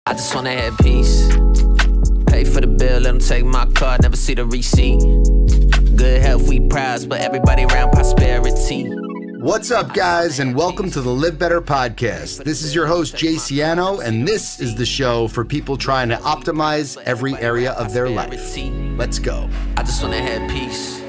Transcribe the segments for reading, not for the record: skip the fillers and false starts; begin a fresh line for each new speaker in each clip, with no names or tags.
I just wanna have peace. Pay for the bill, let them take my car, never see the receipt. Good health, we proud, but everybody around prosperity.
What's up, guys, and welcome to the LivBtr Podcast. This is your host, Siano, and this is the show for people trying to optimize every area of their life. Let's go.
I just wanna have peace.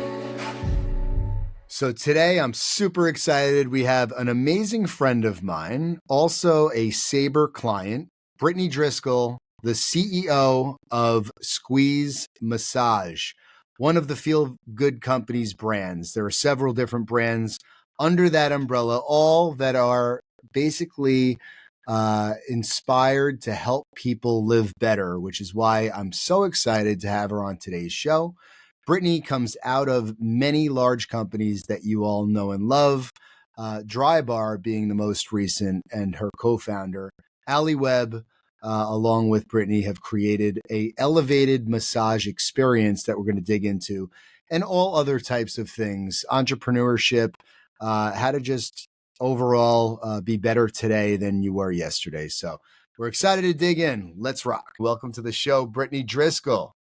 So today I'm super excited. We have an amazing friend of mine, also a Sabre client, Brittany Driscoll, the CEO of Squeeze Massage, one of the Feel Good Company's brands. There are several different brands under that umbrella, all that are basically inspired to help people live better, which is why I'm so excited to have her on today's show. Brittany comes out of many large companies that you all know and love, Drybar being the most recent, and her co-founder, Ali Webb, along with Brittany, have created a elevated massage experience that we're going to dig into, and all other types of things, entrepreneurship, how to just overall be better today than you were yesterday. So we're excited to dig in. Let's rock. Welcome to the show, Brittany Driscoll.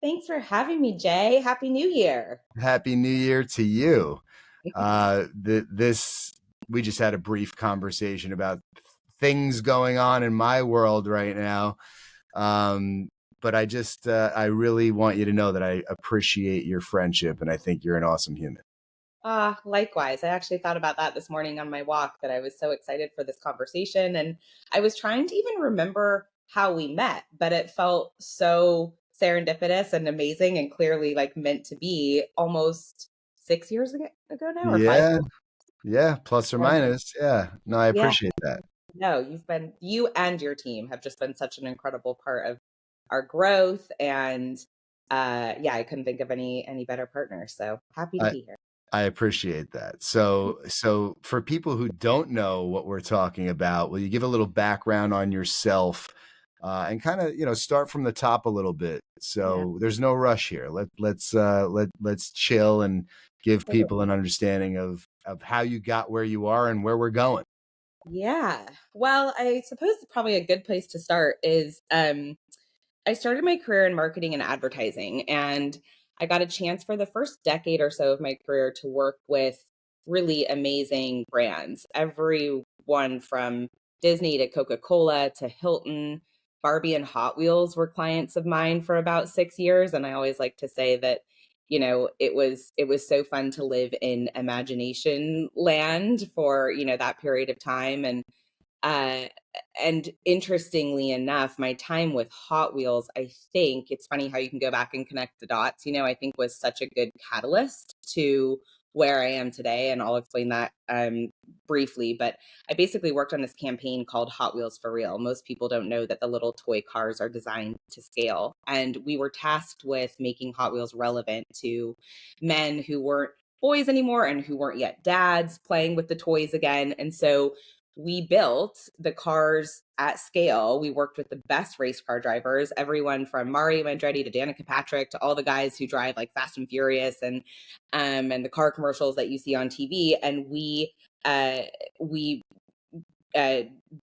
Thanks for having me, Jay. Happy New Year.
Happy New Year to you. We just had a brief conversation about things going on in my world right now. But I really want you to know that I appreciate your friendship, and I think you're an awesome human.
Likewise. I actually thought about that this morning on my walk, that I was so excited for this conversation. And I was trying to even remember how we met, but it felt so serendipitous and amazing and clearly like meant to be almost 6 years ago now. Or 5 years.
Yeah. Plus or minus. Yeah. No, I appreciate that.
No, you and your team have just been such an incredible part of our growth. And I couldn't think of any better partner. So happy to be here.
I appreciate that. So for people who don't know what we're talking about, will you give a little background on yourself and kind of, start from the top a little bit? So there's no rush here. Let's chill and give people an understanding of how you got where you are and where we're going.
Yeah. Well, I suppose probably a good place to start is I started my career in marketing and advertising, and I got a chance for the first decade or so of my career to work with really amazing brands. Everyone from Disney to Coca-Cola to Hilton, Barbie and Hot Wheels were clients of mine for about 6 years. And I always like to say that, it was so fun to live in imagination land for, that period of time. And interestingly enough, my time with Hot Wheels, I think it's funny how you can go back and connect the dots, I think was such a good catalyst to where I am today. And I'll explain that briefly. But I basically worked on this campaign called Hot Wheels for Real. Most people don't know that the little toy cars are designed to scale. And we were tasked with making Hot Wheels relevant to men who weren't boys anymore and who weren't yet dads, playing with the toys again. And so we built the cars at scale. We worked with the best race car drivers, everyone from Mario Andretti to Danica Patrick to all the guys who drive like Fast and Furious and the car commercials that you see on TV. And we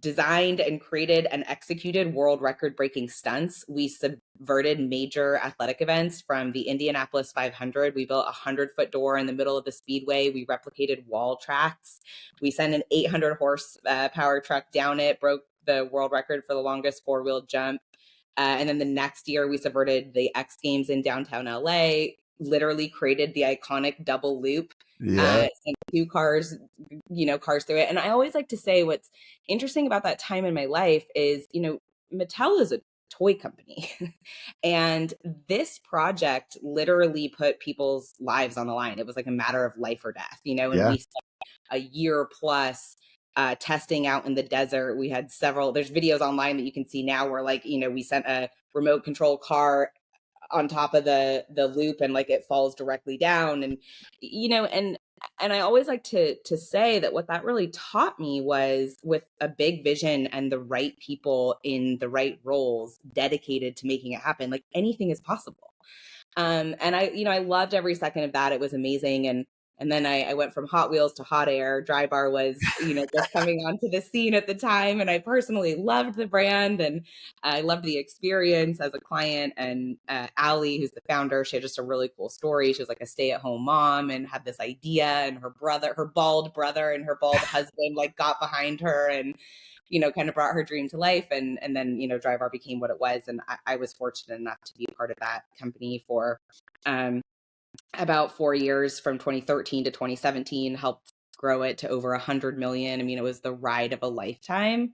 designed and created and executed world record breaking stunts. We subverted major athletic events from the Indianapolis 500. We built a 100-foot door in the middle of the speedway. We replicated wall tracks. We sent an 800 horsepower truck down it, broke the world record for the longest four-wheel jump. And then the next year we subverted the X Games in downtown LA, literally created the iconic double loop. Sent 2 cars through it. And I always like to say what's interesting about that time in my life is, Mattel is a toy company. And this project literally put people's lives on the line. It was like a matter of life or death, and we spent a year plus testing out in the desert. We had there's videos online that you can see now where we sent a remote control car on top of the loop and it falls directly down. And, and I always like to say that what that really taught me was, with a big vision and the right people in the right roles dedicated to making it happen, anything is possible. And I loved every second of that. It was amazing. And And then I went from Hot Wheels to Hot Air. Drybar was, just coming onto the scene at the time. And I personally loved the brand and I loved the experience as a client. And Allie, who's the founder, she had just a really cool story. She was like a stay-at-home mom and had this idea, and her bald brother and her bald husband like got behind her and kind of brought her dream to life. And then, Drybar became what it was. And I was fortunate enough to be a part of that company for about 4 years, from 2013 to 2017, helped grow it to over 100 million. I mean, it was the ride of a lifetime.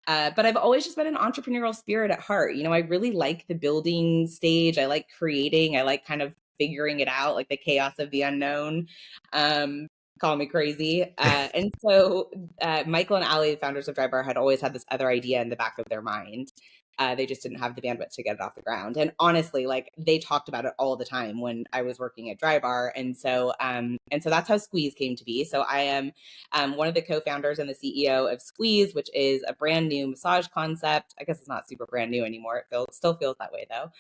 But I've always just been an entrepreneurial spirit at heart. I really like the building stage. I like creating. I like kind of figuring it out, like the chaos of the unknown. Call me crazy. And so Michael and Allie, the founders of Drybar, had always had this other idea in the back of their mind. They just didn't have the bandwidth to get it off the ground. And honestly, like, they talked about it all the time when I was working at Drybar. And so that's how Squeeze came to be. So I am one of the co-founders and the CEO of Squeeze, which is a brand new massage concept. I guess it's not super brand new anymore. It still feels that way though.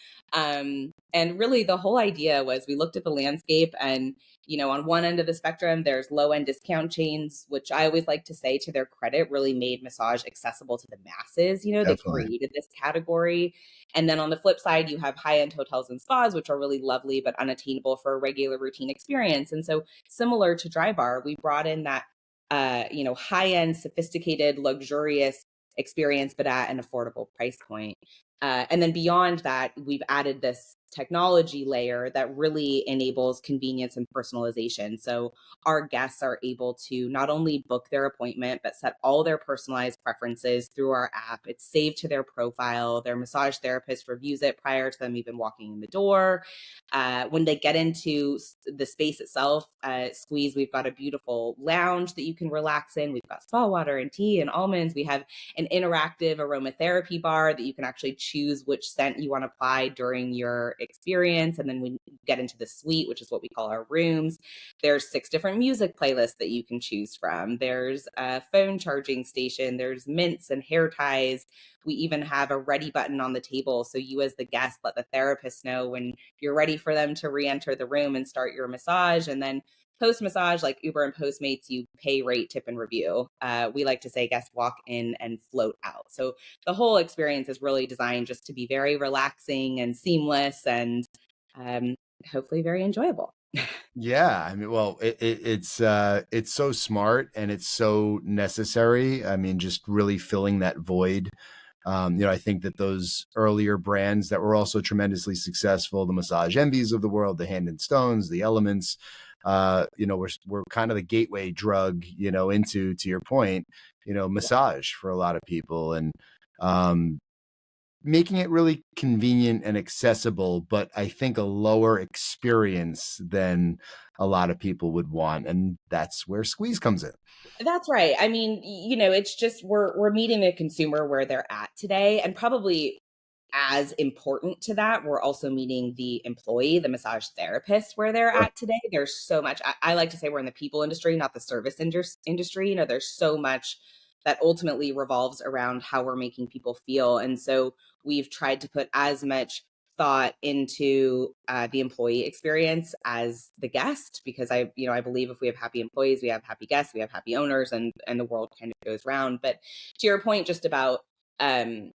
And really the whole idea was, we looked at the landscape, and on one end of the spectrum, there's low-end discount chains, which I always like to say, to their credit, really made massage accessible to the masses. They created this category. And then on the flip side, you have high-end hotels and spas, which are really lovely, but unattainable for a regular routine experience. And so similar to Drybar, we brought in that, high-end, sophisticated, luxurious experience, but at an affordable price point. And then beyond that, we've added this technology layer that really enables convenience and personalization. So our guests are able to not only book their appointment, but set all their personalized preferences through our app. It's saved to their profile. Their massage therapist reviews it prior to them even walking in the door. When they get into the space itself, Squeeze, we've got a beautiful lounge that you can relax in. We've got spa water and tea and almonds. We have an interactive aromatherapy bar that you can actually choose which scent you want to apply during your experience. And then we get into the suite, which is what we call our rooms. There's 6 different music playlists that you can choose from. There's a phone charging station. There's mints and hair ties. We even have a ready button on the table. So you, as the guest, let the therapist know when you're ready for them to re-enter the room and start your massage. And then post-massage, like Uber and Postmates, you pay, rate, tip, and review. We like to say guests walk in and float out. So the whole experience is really designed just to be very relaxing and seamless and hopefully very enjoyable.
Yeah, I mean, well, it's so smart and it's so necessary. I mean, just really filling that void. I think that those earlier brands that were also tremendously successful, the Massage Envies of the world, the Hand and Stones, the Elements, we're kind of the gateway drug, into, to your point, massage for a lot of people, and making it really convenient and accessible, but I think a lower experience than a lot of people would want. And that's where Squeeze comes in.
That's right. I mean, it's just, we're meeting the consumer where they're at today. And probably as important to that, we're also meeting the employee, the massage therapist, where they're at today. There's so much, I like to say we're in the people industry, not the service industry. There's so much that ultimately revolves around how we're making people feel. And so we've tried to put as much thought into the employee experience as the guest, because I believe if we have happy employees, we have happy guests, we have happy owners, and the world kind of goes round. But to your point, just about, kind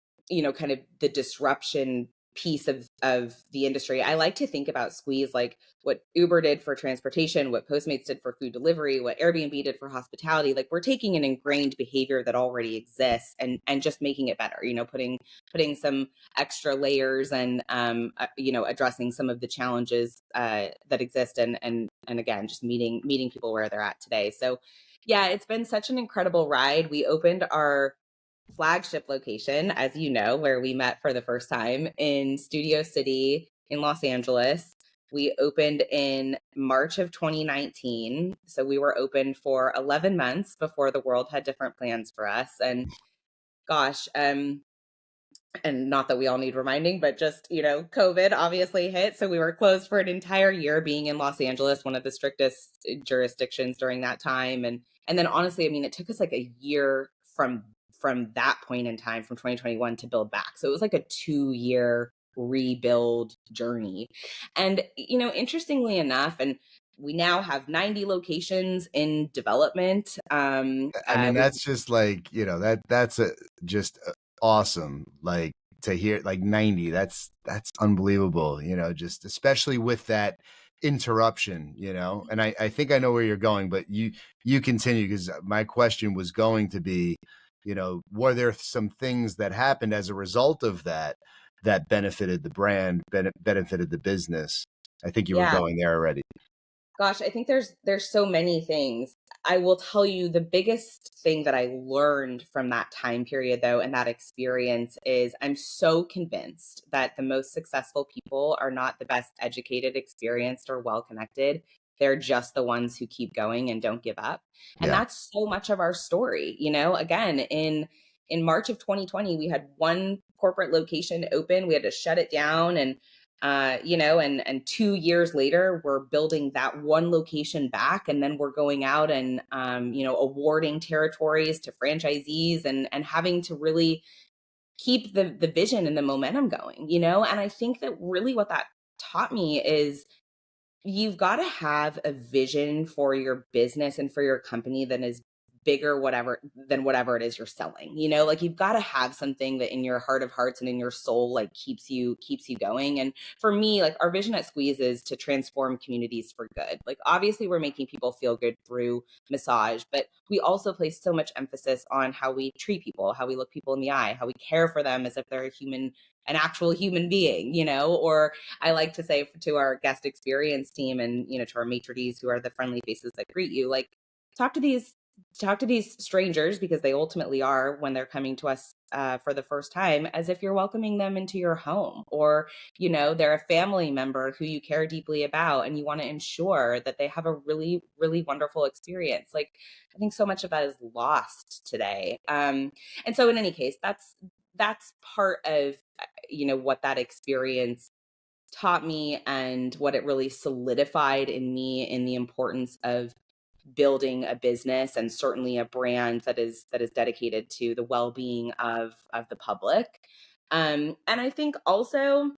of the disruption piece of the industry, I like to think about Squeeze like what Uber did for transportation, what Postmates did for food delivery, what Airbnb did for hospitality. Like, we're taking an ingrained behavior that already exists and just making it better, putting some extra layers and addressing some of the challenges that exist, and again, just meeting people where they're at today. So yeah, it's been such an incredible ride. We opened our flagship location, as you know, where we met for the first time, in Studio City in Los Angeles. We opened in March of 2019. So we were open for 11 months before the world had different plans for us. And gosh, and not that we all need reminding, but just, COVID obviously hit. So we were closed for an entire year, being in Los Angeles, one of the strictest jurisdictions during that time. And then honestly, I mean, it took us like a year from that point in time, from 2021, to build back. So it was like a 2-year rebuild journey. And, interestingly enough, and we now have 90 locations in development.
I mean, that's just like, that's just awesome. Like to hear like 90, that's unbelievable, just especially with that interruption, and I think I know where you're going, but you continue, because my question was going to be, were there some things that happened as a result of that benefited the brand, benefited the business? I think you were
Yeah.
going there already.
Gosh, I think there's so many things. I will tell you the biggest thing that I learned from that time period, though, and that experience is I'm so convinced that the most successful people are not the best educated, experienced, or well connected. They're just the ones who keep going and don't give up. And
Yeah.
that's so much of our story. Again, in March of 2020, we had one corporate location open. We had to shut it down, and 2 years later, we're building that one location back, and then we're going out and, awarding territories to franchisees and having to really keep the vision and the momentum going, and I think that really what that taught me is you've got to have a vision for your business and for your company that is bigger whatever it is you're selling. Like you've got to have something that in your heart of hearts and in your soul like keeps you going. And for me, like our vision at Squeeze is to transform communities for good. Like obviously we're making people feel good through massage, but we also place so much emphasis on how we treat people, how we look people in the eye, how we care for them as if they're an actual human being, or I like to say to our guest experience team and, to our maitre d's who are the friendly faces that greet you, like talk to these strangers, because they ultimately are when they're coming to us for the first time, as if you're welcoming them into your home, or, they're a family member who you care deeply about and you want to ensure that they have a really, really wonderful experience. Like, I think so much of that is lost today. And so in any case, that's part of, what that experience taught me and what it really solidified in me in the importance of building a business and certainly a brand that is dedicated to the well-being of the public. And I think also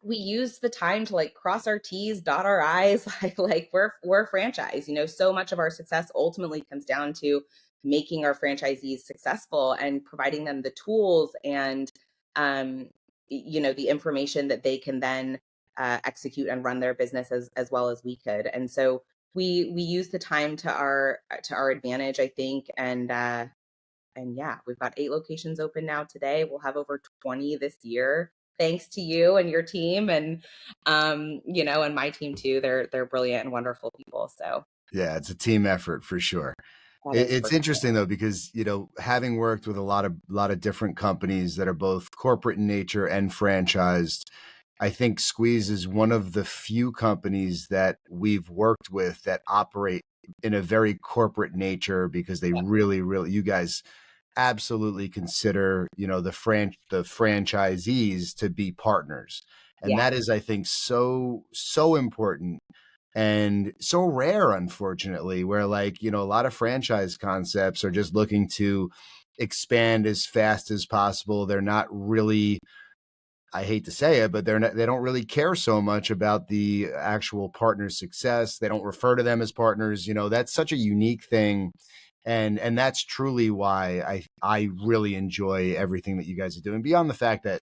we use the time to like cross our T's, dot our I's, like we're a franchise. So much of our success ultimately comes down to making our franchisees successful and providing them the tools and the information that they can then execute and run their business as well as we could. And so we use the time to our advantage, I think. And yeah, we've got 8 locations open now today. We'll have over 20 this year, thanks to you and your team, and and my team too. They're brilliant and wonderful people. So
yeah, it's a team effort for sure. It's interesting though, because having worked with a lot of different companies that are both corporate in nature and franchised, I think Squeeze is one of the few companies that we've worked with that operate in a very corporate nature, because they really, really, you guys absolutely consider, the franchisees to be partners. And that is, I think, so important and so rare, unfortunately, where like, a lot of franchise concepts are just looking to expand as fast as possible. They're not really, I hate to say it, but they don't really care so much about the actual partner's success. They don't refer to them as partners. That's such a unique thing. And that's truly why I really enjoy everything that you guys are doing, beyond the fact that,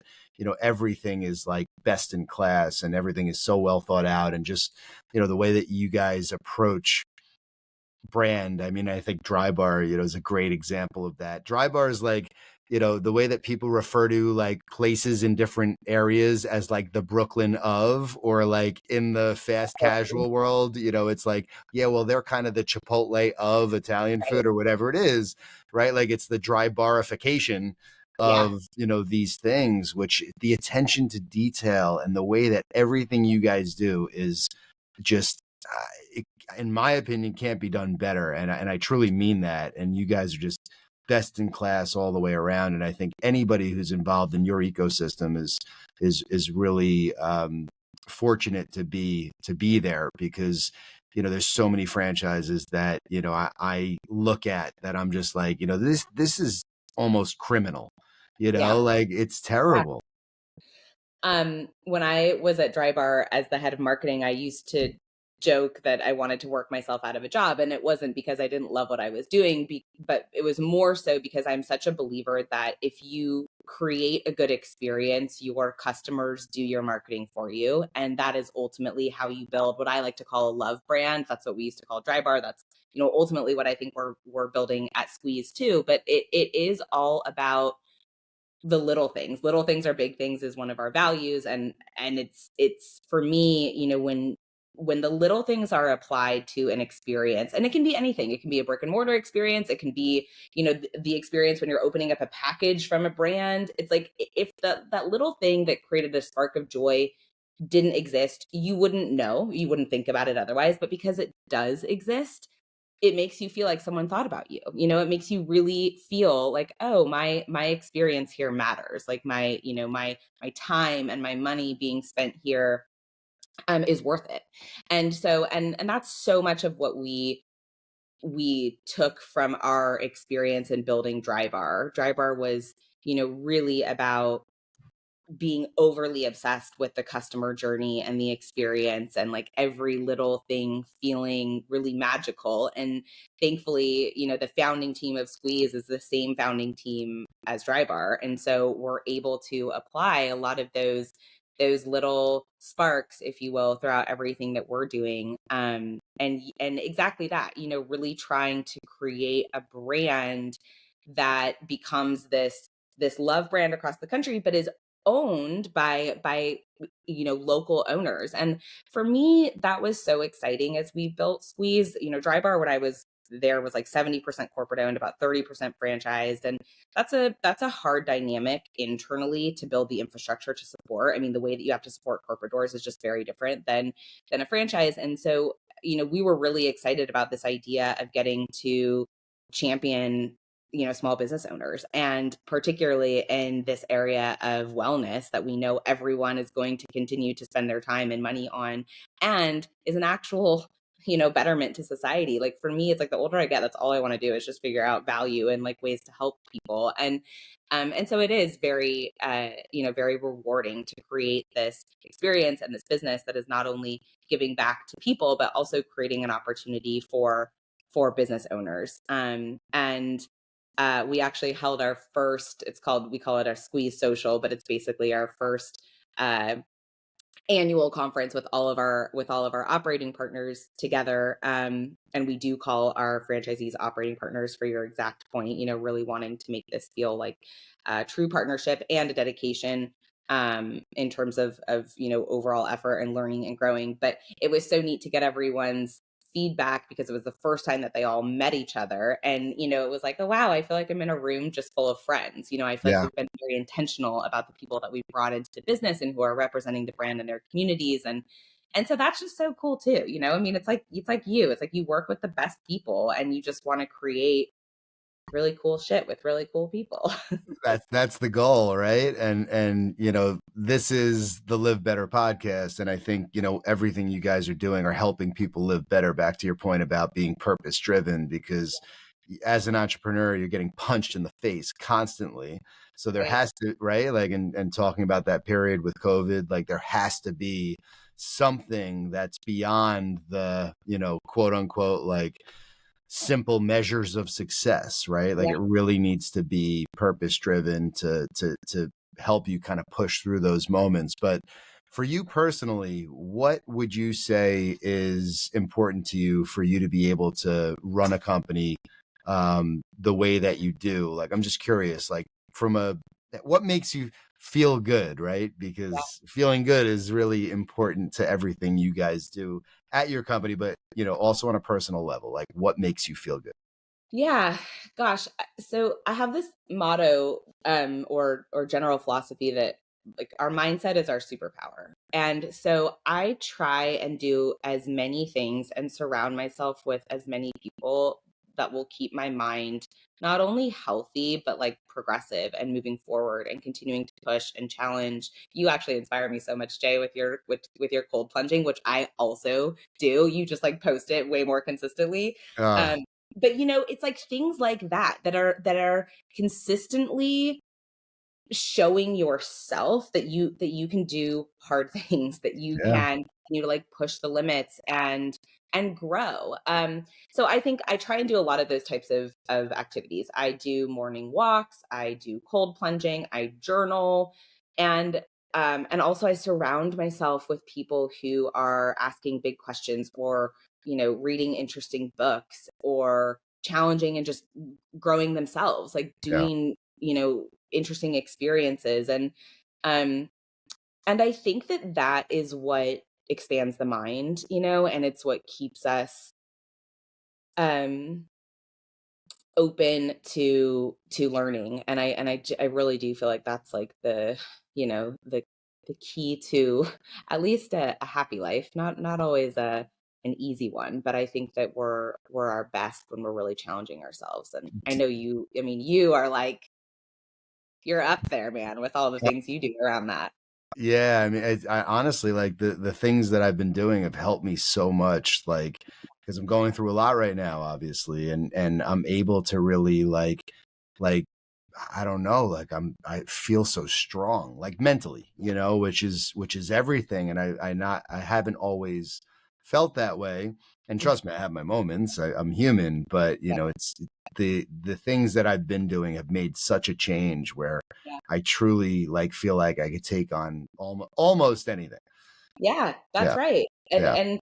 everything is like best in class and everything is so well thought out, and just, the way that you guys approach brand. I mean, I think Dry Bar, is a great example of that. Dry Bar is like, the way that people refer to like places in different areas as like the Brooklyn of, or like in the fast casual world, it's like, yeah, well, they're kind of the Chipotle of Italian food or whatever it is, right? Like it's the dry barification of, these things, which the attention to detail and the way that everything you guys do is just, in my opinion, can't be done better. And I truly mean that. And you guys are just best in class all the way around. And I think anybody who's involved in your ecosystem is really fortunate to be there, because there's so many franchises that I look at that I'm just like, this is almost criminal, like it's terrible.
When I was at Dry Bar as the head of marketing, I used to joke that I wanted to work myself out of a job. And it wasn't because I didn't love what I was doing, but it was more so because I'm such a believer that if you create a good experience, your customers do your marketing for you. And that is ultimately how you build what I like to call a love brand. That's what we used to call Dry Bar. That's, ultimately what I think we're building at Squeeze too. But it is all about the little things. Little things are big things is one of our values. And it's for me, when the little things are applied to an experience, and it can be anything. It can be a brick and mortar experience. It can be, the experience when you're opening up a package from a brand. It's like, if that little thing that created a spark of joy didn't exist, you wouldn't know, you wouldn't think about it otherwise. But because it does exist, it makes you feel like someone thought about you. It makes you really feel like, oh, my experience here matters. Like my time and my money being spent here is worth it. And so, and that's so much of what we took from our experience in building Dry Bar. Dry Bar was, really about being overly obsessed with the customer journey and the experience, and like every little thing feeling really magical. And thankfully, the founding team of Squeeze is the same founding team as Dry Bar. And so we're able to apply a lot of those little sparks, if you will, throughout everything that we're doing. And exactly that, really trying to create a brand that becomes this love brand across the country, but is owned by local owners. And for me, that was so exciting as we built Squeeze. Dry Bar, when I was there, was like 70% corporate owned, about 30% franchised. And that's a hard dynamic internally to build the infrastructure to support. I mean, the way that you have to support corporate doors is just very different than a franchise. And so, we were really excited about this idea of getting to champion small business owners, and particularly in this area of wellness that we know everyone is going to continue to spend their time and money on, and is an actual, betterment to society. Like for me, it's like the older I get, that's all I want to do is just figure out value and like ways to help people. And so it is very, very rewarding to create this experience and this business that is not only giving back to people, but also creating an opportunity for business owners. We actually held our first, we call it our Squeeze Social, but it's basically our first annual conference with all of our operating partners together. And we do call our franchisees operating partners, for your exact point, really wanting to make this feel like a true partnership and a dedication in terms of overall effort and learning and growing. But it was so neat to get everyone's feedback, because it was the first time that they all met each other. And, it was like, oh, wow, I feel like I'm in a room just full of friends. I feel like we've been very intentional about the people that we've brought into the business and who are representing the brand in their communities. And so that's just so cool too. I mean, it's like you work with the best people and you just want to create really cool shit with really cool people.
That's the goal, right? And this is the LivBtr Podcast, and I think everything you guys are doing are helping people live better. Back to your point about being purpose driven, because as an entrepreneur, you're getting punched in the face constantly. So there has to, right? Like, and talking about that period with COVID, like there has to be something that's beyond the quote unquote like simple measures of success, right? Like it really needs to be purpose driven to help you kind of push through those moments. But for you personally, what would you say is important to you for you to be able to run a company the way that you do? Like, I'm just curious, like what makes you feel good, right? Because feeling good is really important to everything you guys do at your company, but also on a personal level. Like, what makes you feel good?
Yeah, gosh. So I have this motto or general philosophy that like our mindset is our superpower. And so I try and do as many things and surround myself with as many people that will keep my mind not only healthy, but like progressive and moving forward and continuing to push and challenge. You actually inspire me so much, Jay, with your cold plunging, which I also do. You just like post it way more consistently. But it's like things like that are consistently showing yourself that you can do hard things, that you can continue to like push the limits and grow. So I think I try and do a lot of those types of activities. I do morning walks, I do cold plunging, I journal, and also I surround myself with people who are asking big questions, or, reading interesting books, or challenging and just growing themselves, like
Yeah.
doing, interesting experiences. And I think that is what expands the mind, and it's what keeps us um open to learning. And I really do feel like that's like the key to at least a happy life, not always an easy one, but I think that we're our best when we're really challenging ourselves. And I know you are like, you're up there, man, with all the things you do around that.
Yeah, I mean, I honestly, like, the things that I've been doing have helped me so much, like, because I'm going through a lot right now, obviously, and I'm able to really like I don't know, like, I feel so strong, like, mentally, which is everything, and I haven't always felt that way. And trust me, I have my moments. I'm human, but it's the things that I've been doing have made such a change where
Yeah.
I truly like feel like I could take on almost anything.
Yeah, that's
Yeah.
right. And
Yeah.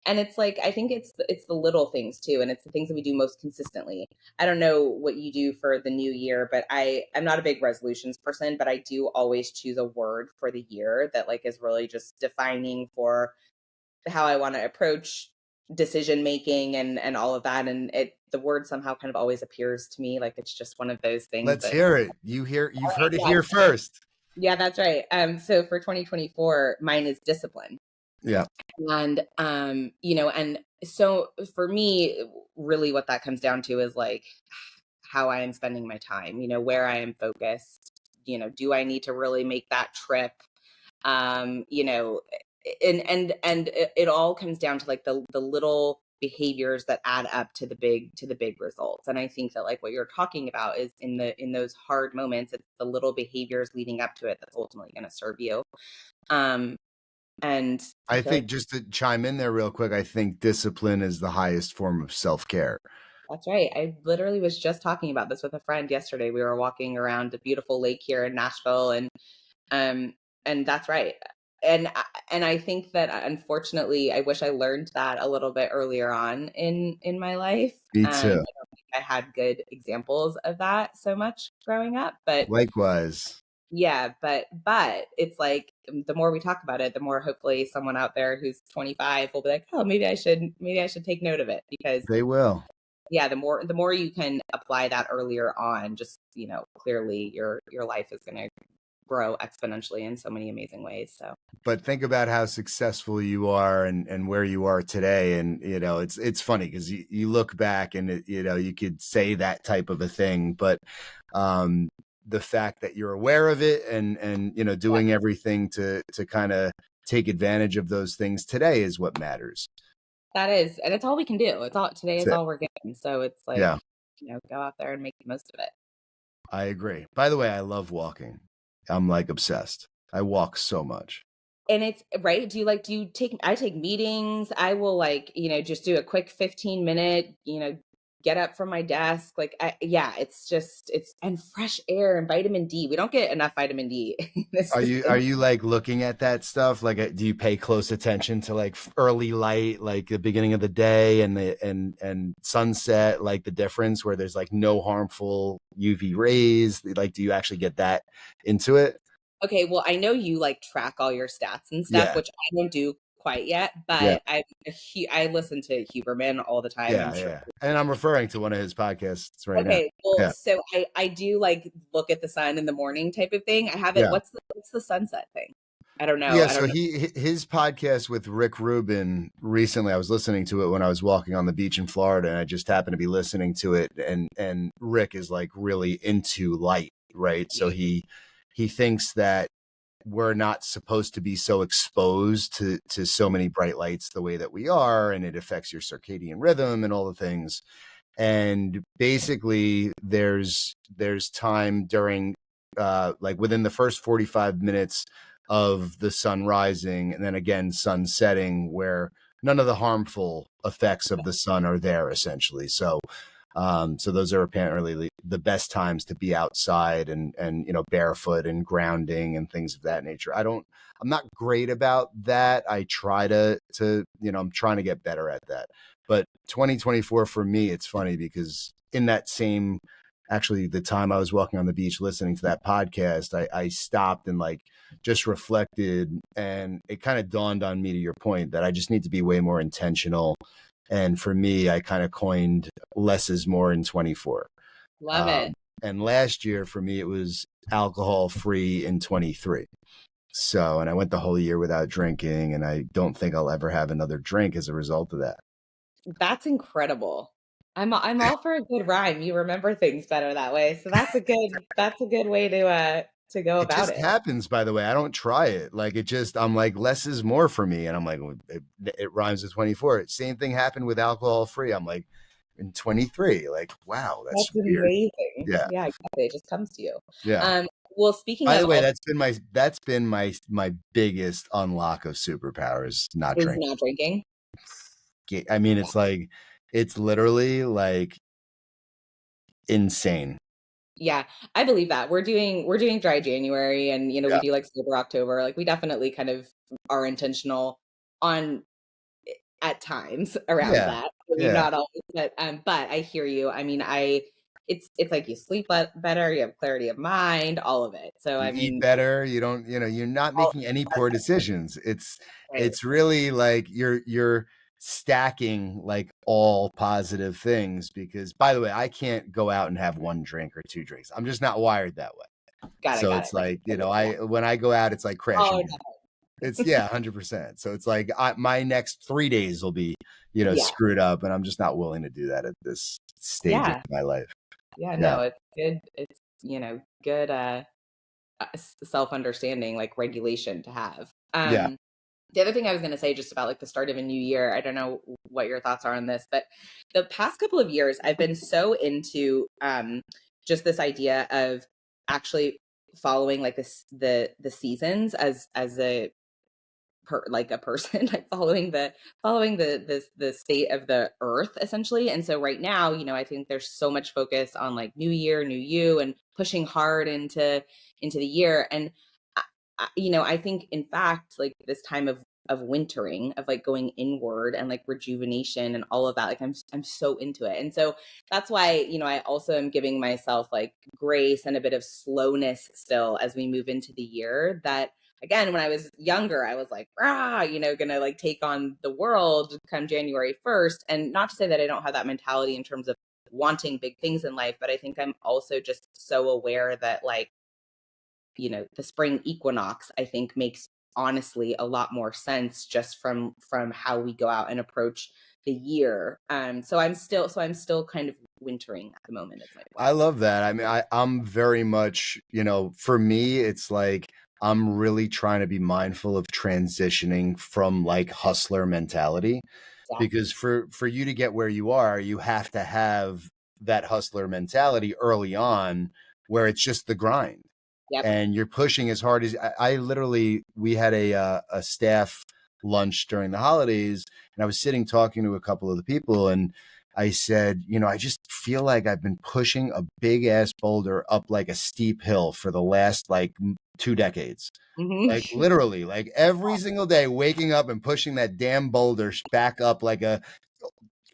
and it's like, I think it's the little things too, and it's the things that we do most consistently. I don't know what you do for the new year, but I'm not a big resolutions person, but I do always choose a word for the year that like is really just defining for how I want to approach decision making and all of that. And the word somehow kind of always appears to me like it's just one of those things
Let's
that
hear it. You've heard it
yeah.
here first.
Yeah, that's right. So for 2024, mine is discipline.
Yeah.
And and so for me, really what that comes down to is like how I am spending my time, where I am focused, do I need to really make that trip? And it all comes down to like the little behaviors that add up to the big results. And I think that like what you're talking about is in those hard moments, it's the little behaviors leading up to it that's ultimately going to serve you. And
I
feel like
think, just to chime in there real quick, I think discipline is the highest form of self-care.
that's right. I literally was just talking about this with a friend yesterday. We were walking around a beautiful lake here in Nashville, and that's right. And I think that unfortunately, I wish I learned that a little bit earlier on in my life.
Me
I
too.
don't think I had good examples of that so much growing up, but
Likewise.
yeah, but it's like the more we talk about it, the more hopefully someone out there who's 25 will be like, oh, maybe I should take note of it, because
They will.
yeah, the more you can apply that earlier on, just clearly your life is going to grow exponentially in so many amazing ways. So,
But think about how successful you are and where you are today. And, it's funny because you look back and, you could say that type of a thing, but the fact that you're aware of it and doing everything to kind of take advantage of those things today is what matters.
that is, and it's all we can do. Today is all we're getting. So it's like,
Yeah,
go out there and make the most of it.
I agree. By the way, I love walking. I'm like obsessed. I walk so much.
And it's right. I take meetings. I will like, just do a quick 15-minute, get up from my desk. Like, it's and fresh air and vitamin D. We don't get enough vitamin D.
Are you like looking at that stuff? Like, do you pay close attention to like early light, like the beginning of the day and and sunset, like the difference where there's like no harmful UV rays? Like, do you actually get that into it?
Okay, well, I know you like track all your stats and stuff,
Yeah.
which I don't do quite yet,
Yeah.
but I listen to Huberman all the time. I'm sure.
Yeah. And I'm referring to one of his podcasts right now.
Okay, well,
Yeah.
so I do like look at the sun in the morning type of thing. I haven't.
Yeah.
What's the sunset thing? I don't know.
Yeah,
I don't
so
know.
his podcast with Rick Rubin recently, I was listening to it when I was walking on the beach in Florida, and I just happened to be listening to it, and Rick is like really into light, right? So he thinks that we're not supposed to be so exposed to so many bright lights the way that we are, and it affects your circadian rhythm and all the things. And basically there's time during like within the first 45 minutes of the sun rising and then again sun setting, where none of the harmful effects of the sun are there essentially. So so those are apparently the best times to be outside and barefoot and grounding and things of that nature. I'm not great about that. I try to I'm trying to get better at that. But 2024 for me, it's funny because in that same, actually the time I was walking on the beach listening to that podcast, I stopped and like just reflected, and it kind of dawned on me, to your point, that I just need to be way more intentional. And for me, I kind of coined less is more in 24.
Love it.
And last year for me, it was alcohol free in 23. So, and I went the whole year without drinking, and I don't think I'll ever have another drink as a result of that.
That's incredible. I'm all for a good rhyme. You remember things better that way. So that's a good way to go about it.
It just happens, by the way. I don't try it. Like I'm like, less is more for me. And I'm like, it rhymes with 24. Same thing happened with alcohol free. I'm like, in 23, like, wow, that's weird.
Amazing.
Yeah.
Yeah, exactly. It just comes to you.
Yeah.
Well, speaking
by
of
the way, that's been my biggest unlock of superpowers, not drinking.
Not drinking.
I mean, it's literally like insane.
Yeah, I believe that. We're doing dry January, and we do like sober October. Like we definitely kind of are intentional on at times around that. I mean, not always, but I hear you. I mean, it's like you sleep better, you have clarity of mind, all of it. So I mean,
eat better. You don't, you're not making any poor decisions. It's really like you're stacking like all positive things, because, by the way, I can't go out and have one drink or two drinks. I'm just not wired that way. It's like, when I go out, it's like crashing. It's 100%. So it's like my next 3 days will be, screwed up, and I'm just not willing to do that at this stage of my life.
No, it's good. It's, good self-understanding, like regulation to have. The other thing I was going to say, just about like the start of a new year, I don't know what your thoughts are on this, but the past couple of years, I've been so into just this idea of actually following like the seasons as a person, like following the state of the earth, essentially. And so right now, I think there's so much focus on like new year, new you, and pushing hard into the year. And I think, in fact, like this time of wintering, of like going inward and like rejuvenation and all of that, like I'm so into it. And so that's why, I also am giving myself like grace and a bit of slowness still as we move into the year. That, again, when I was younger, I was like, gonna like take on the world come January 1st. And not to say that I don't have that mentality in terms of wanting big things in life, but I think I'm also just so aware that, like, the spring equinox, I think, makes honestly a lot more sense just from how we go out and approach the year. So I'm still kind of wintering at the moment.
I love that. I mean, I'm very much, for me, it's like I'm really trying to be mindful of transitioning from like hustler mentality, because for you to get where you are, you have to have that hustler mentality early on, where it's just the grind. Yep. And you're pushing as hard as I literally, we had a staff lunch during the holidays, and I was sitting talking to a couple of the people, and I said, I just feel like I've been pushing a big ass boulder up like a steep hill for the last like 2 decades. Mm-hmm. Like literally, like every single day, waking up and pushing that damn boulder back up like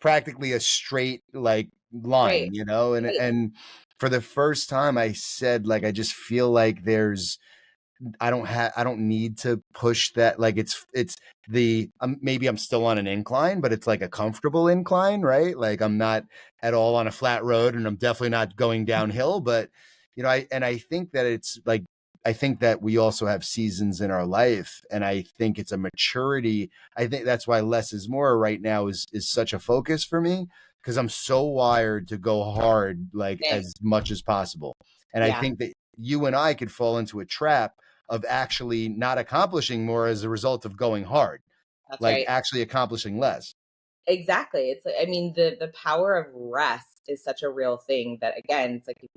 practically a straight like line, and for the first time I said, like, I just feel like I don't need to push that. Like it's maybe I'm still on an incline, but it's like a comfortable incline, right? Like I'm not at all on a flat road, and I'm definitely not going downhill, but I think that it's like, I think that we also have seasons in our life, and I think it's a maturity. I think that's why less is more right now is such a focus for me, because I'm so wired to go hard, like as much as possible. And I think that you and I could fall into a trap of actually not accomplishing more as a result of going hard. That's like right. Actually accomplishing less.
Exactly. It's like, I mean, the power of rest is such a real thing that, again, it's like if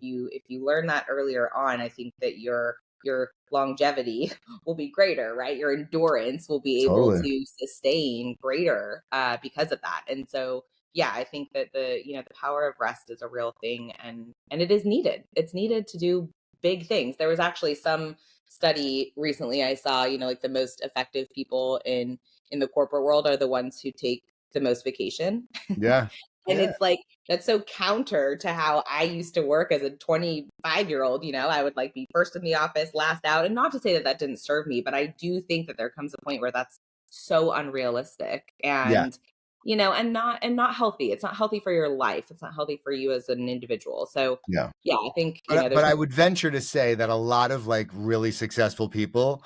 you learn that earlier on, I think that you're your longevity will be greater, right? Your endurance will be able
Totally.
to sustain greater because of that. And so, yeah, I think that the power of rest is a real thing, and it is needed. It's needed to do big things. There was actually some study recently I saw, like the most effective people in the corporate world are the ones who take the most vacation.
Yeah.
And
Yeah.
it's like, that's so counter to how I used to work as a 25-year-old. I would like be first in the office, last out. And not to say that that didn't serve me, but I do think that there comes a point where that's so unrealistic
Yeah.
and, and not healthy. It's not healthy for your life. It's not healthy for you as an individual. So
Yeah.
I think,
But I would venture to say that a lot of like really successful people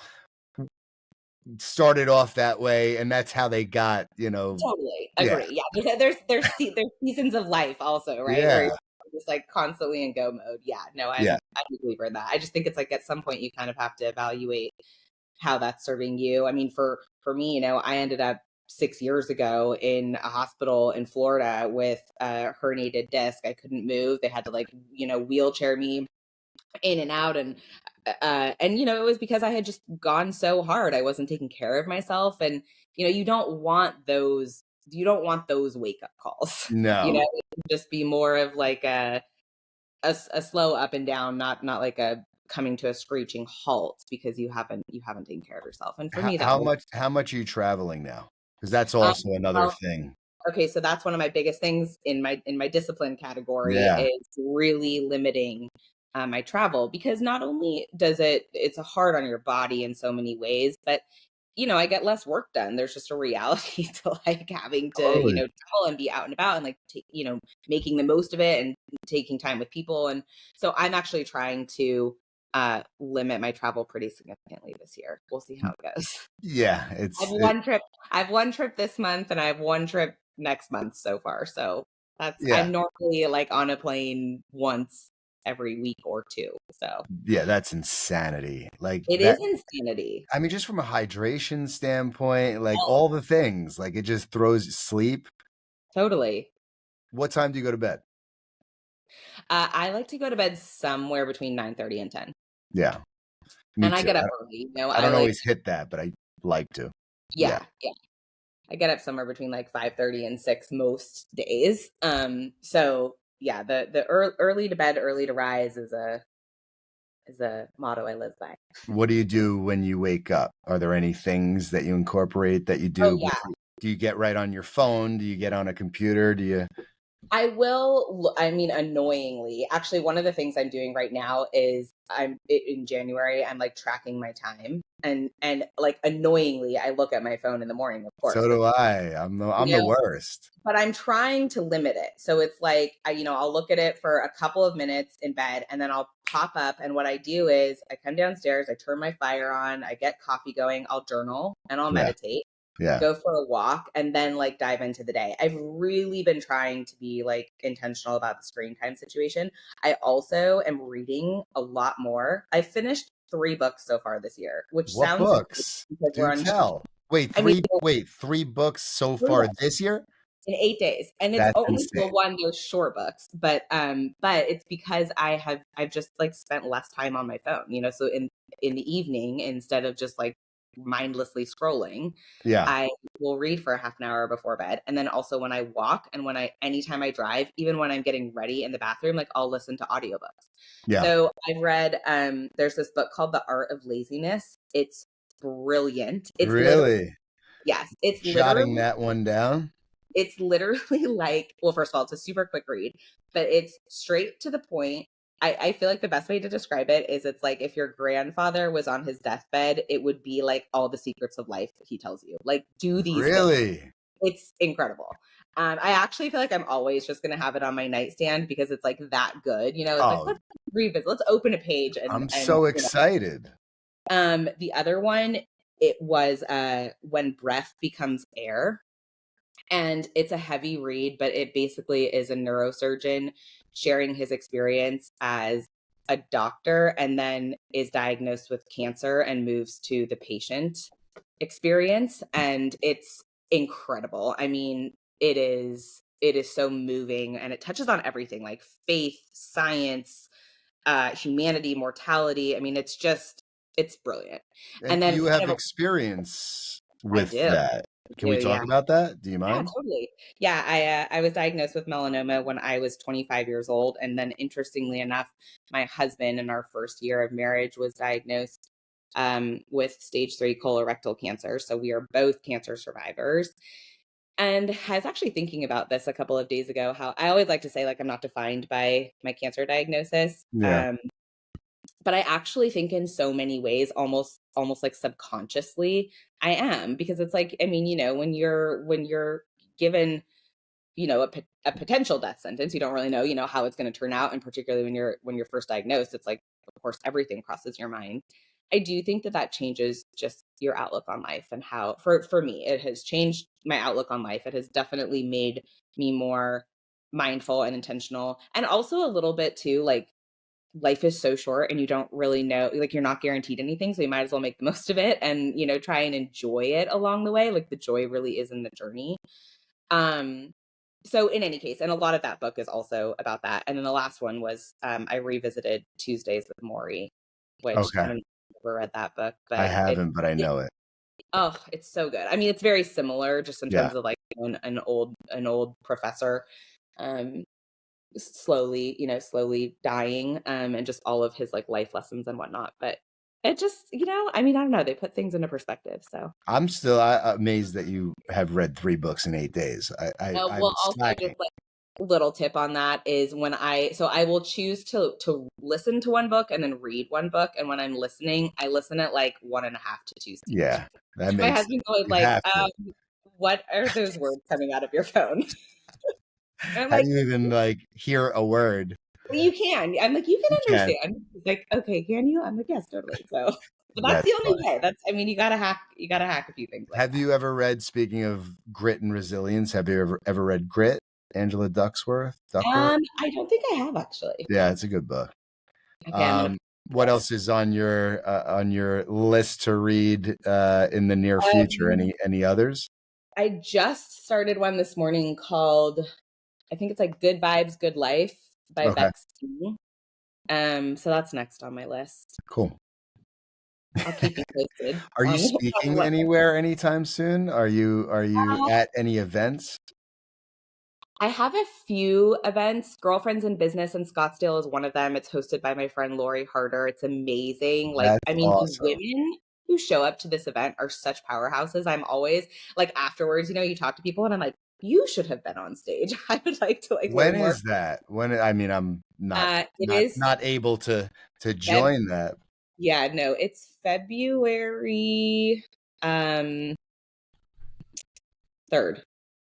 started off that way, and that's how they got,
totally
Yeah.
agree. Yeah. There's seasons of life also, right? Where
Yeah.
you're just like constantly in go mode. Yeah. No, I'm
Yeah.
a believer in that. I just think it's like at some point you kind of have to evaluate how that's serving you. I mean, for me, I ended up 6 years ago in a hospital in Florida with a herniated disc. I couldn't move. They had to wheelchair me in and out, and it was because I had just gone so hard. I wasn't taking care of myself, and you don't want those wake up calls.
No.
It can just be more of like a slow up and down, not like a coming to a screeching halt because you haven't taken care of yourself. And for me, that
How
was,
much are you traveling now? Because that's also another
well,
thing.
okay, so that's one of my biggest things in my discipline category
Yeah.
is really limiting my travel, because not only does it's hard on your body in so many ways, but I get less work done. There's just a reality to like having to,
Totally.
travel and be out and about and like, making the most of it and taking time with people. And so I'm actually trying to limit my travel pretty significantly this year. We'll see how it goes.
Yeah.
I have one trip this month and I have one trip next month so far. So
Yeah.
I'm normally like on a plane once every week or two. So
Yeah, that's insanity. Like
it is insanity.
I mean, just from a hydration standpoint, like all the things, like it just throws sleep.
Totally.
What time do you go to bed?
I like to go to bed somewhere between 9:30 and 10.
Yeah. Me
And I
too.
get up early.
I don't always hit that, but I like to.
Yeah. I get up somewhere between like 5:30 and 6 most days. So yeah, the early to bed, early to rise is a motto I live by.
What do you do when you wake up? Are there any things that you incorporate that you do?
Oh, yeah.
Do you get right on your phone? Do you get on a computer? Do you?
I will. I mean, annoyingly, actually, one of the things I'm doing right now is in January, I'm like tracking my time, and like annoyingly, I look at my phone in the morning, of course.
So do I. I'm the worst.
But I'm trying to limit it. So it's like, I'll look at it for a couple of minutes in bed and then I'll pop up. And what I do is I come downstairs, I turn my fire on, I get coffee going, I'll journal and I'll meditate, go for a walk, and then like dive into the day. I've really been trying to be like intentional about the screen time situation. I also am reading a lot more. I've finished 3 books so far this year, which
what
sounds
books? Do tell. Wait, three books so far this year?
In 8 days. And it's only those short books, but it's because I've just like spent less time on my phone, so in the evening, instead of just like mindlessly scrolling, I will read for a half an hour before bed. And then also when I walk and anytime I drive, even when I'm getting ready in the bathroom, like I'll listen to audiobooks. So I've read there's this book called The Art of Laziness. It's brilliant. It's
really?
Yes, it's
jotting that one down.
It's literally like, well, first of all, it's a super quick read, but it's straight to the point. I feel like the best way to describe it is it's like if your grandfather was on his deathbed, it would be like all the secrets of life that he tells you. Like, do these
things.
It's incredible. I actually feel like I'm always just going to have it on my nightstand because it's like that good. It's like, let's revisit, let's open a page. And
I'm so excited.
The other one, it was When Breath Becomes Air. And it's a heavy read, but it basically is a neurosurgeon sharing his experience as a doctor and then is diagnosed with cancer and moves to the patient experience. And it's incredible. I mean, it is so moving, and it touches on everything like faith, science, humanity, mortality. I mean, it's just it's brilliant.
And
And then
you
kind
have
of
experience
I
with
do.
that. Can we
Yeah.
talk about that? Do you
Yeah,
mind?
totally. Yeah, I was diagnosed with melanoma when I was 25 years old. And then interestingly enough, my husband in our first year of marriage was diagnosed with stage 3 colorectal cancer. So we are both cancer survivors. And I was actually thinking about this a couple of days ago, how I always like to say, like, I'm not defined by my cancer diagnosis.
Yeah.
But I actually think in so many ways, almost like subconsciously, I am, because it's like, I mean, when you're given, a potential death sentence, you don't really know, how it's going to turn out. And particularly when you're first diagnosed, it's like, of course, everything crosses your mind. I do think that changes just your outlook on life, and how, for me, it has changed my outlook on life. It has definitely made me more mindful and intentional. And also a little bit too, like, life is so short and you don't really know, like, you're not guaranteed anything. So you might as well make the most of it and, try and enjoy it along the way. Like, the joy really is in the journey. Um, so in any case, and a lot of that book is also about that. And then the last one was, I revisited Tuesdays with Maury, which I
Okay.
don't know if you've ever read that book,
I
but
haven't, but I know it.
oh, it's so good. I mean, it's very similar just in
Yeah.
terms of like an old professor, um, slowly dying, and just all of his like life lessons and whatnot. But it just, I mean, I don't know. They put things into perspective. So
I'm still amazed that you have read 3 books in 8 days. I'm
well, also
slacking.
just like little tip on that is I will choose to listen to one book and then read one book. And when I'm listening, I listen at like 1.5 to 2 speeds.
Yeah, that
My
makes
husband's always
you
like,
have to.
what are those words coming out of your phone? And I'm
How
like,
do you even like hear a word?
well, you can. I'm like, you can
can.
understand. He's like, okay, can you? I'm like, yes, totally. So but that's
That's
the only
funny.
way. I mean, you gotta hack a few things like
Have
that.
you ever read, speaking of grit and resilience, have you ever read Grit, Angela Duckworth?
I don't think I have actually.
Yeah, it's a good book.
Okay, I'm gonna
What else is on your list to read in the near future? Any others?
I just started one this morning called, I think it's like Good Vibes, Good Life by
Okay.
Bex King. So that's next on my list.
Cool.
I'll keep you posted.
Are you
on
speaking
what-
anywhere anytime soon? Are you at any events?
I have a few events. Girlfriends in Business in Scottsdale is one of them. It's hosted by my friend Lori Harder. It's amazing. Like,
That's
I mean, the
awesome.
women who show up to this event are such powerhouses. I'm always like, afterwards, you talk to people and I'm like, you should have been on stage. I would like to like
When
learn more.
is that? I mean, I'm not
Is
not able to join that.
Yeah, no, it's February 3rd.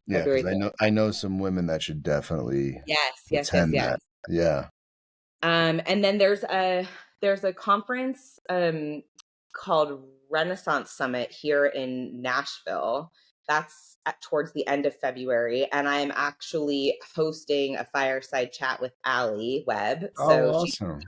Yeah,
February
because
3rd.
I know some women that should definitely
Yes.
attend that. Yeah.
And then there's a conference called Renaissance Summit here in Nashville. That's towards the end of February, and I'm actually hosting a fireside chat with Allie Webb. So
Awesome.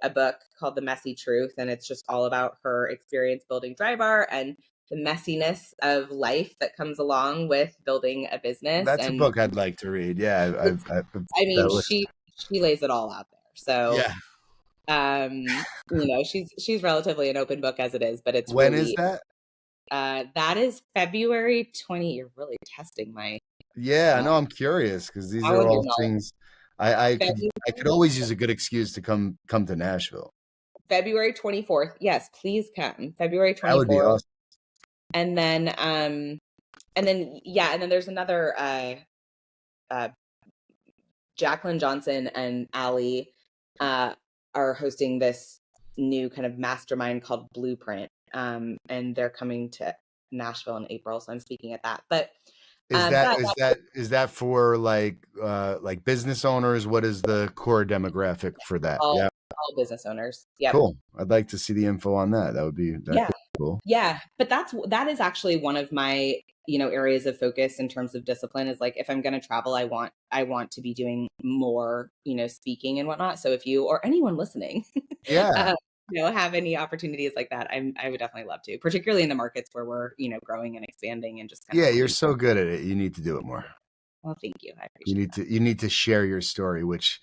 a book called The Messy Truth, and it's just all about her experience building Drybar and the messiness of life that comes along with building a business.
That's
and
a book I'd like to read. Yeah,
I mean, she lays it all out there. So
yeah.
She's relatively an open book as it is, but it's
when
really,
is that?
That is February 20. You're really testing my.
Yeah, I know. I'm curious because these are all things I could always use a good excuse to come to Nashville.
February 24th. Yes, please come. February 24th.
That would be awesome.
And then there's another Jacqueline Johnson and Allie are hosting this new kind of mastermind called Blueprint. And they're coming to Nashville in April, so I'm speaking at that. But
is that for like business owners? What is the core demographic for that?
All business owners. Yeah.
Cool. I'd like to see the info on that. That would be cool.
Yeah. But that is actually one of my, areas of focus in terms of discipline is like, if I'm going to travel, I want to be doing more, speaking and whatnot. So if you or anyone listening, have any opportunities like that, I would definitely love to, particularly in the markets where we're, growing and expanding and just
you're so good at it. You need to do it more.
Well, thank you. I appreciate
you need to share your story, which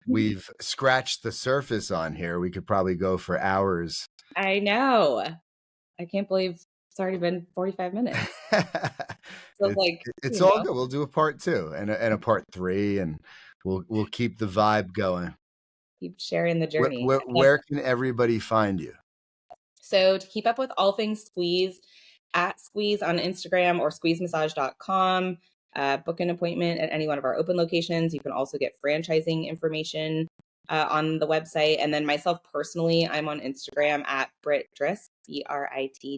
we've scratched the surface on here. We could probably go for hours
I know. I can't believe it's already been 45 minutes. So
it's all good. We'll do a part 2 and a part 3, and we'll keep the vibe going.
Keep sharing the journey.
Where can everybody find you?
So to keep up with all things Squeeze, at Squeeze on Instagram or squeezemassage.com. Book an appointment at any one of our open locations. You can also get franchising information on the website. And then myself personally, I'm on Instagram at BrittDrisc, BrittDrisc.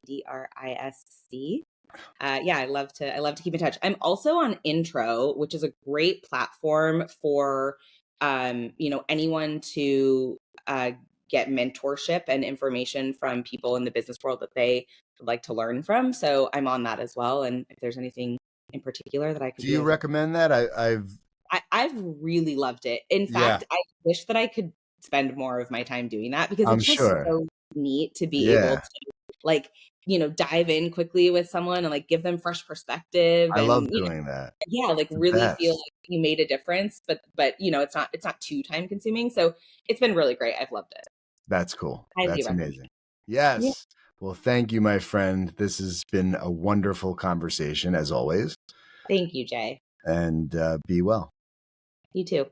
I love to keep in touch. I'm also on Intro, which is a great platform for anyone to get mentorship and information from people in the business world that they would like to learn from. So I'm on that as well. And if there's anything in particular that I could
do you recommend that?
I've really loved it. In fact, I wish that I could spend more of my time doing that, because it's just so neat to be able to dive in quickly with someone and give them fresh perspective.
I love doing that.
Yeah, really feel like you made a difference, but it's not too time consuming. So it's been really great. I've loved it.
That's cool. That's amazing.
Yes.
Yeah. Well, thank you, my friend. This has been a wonderful conversation as always.
Thank you, Jay.
And be well.
You too.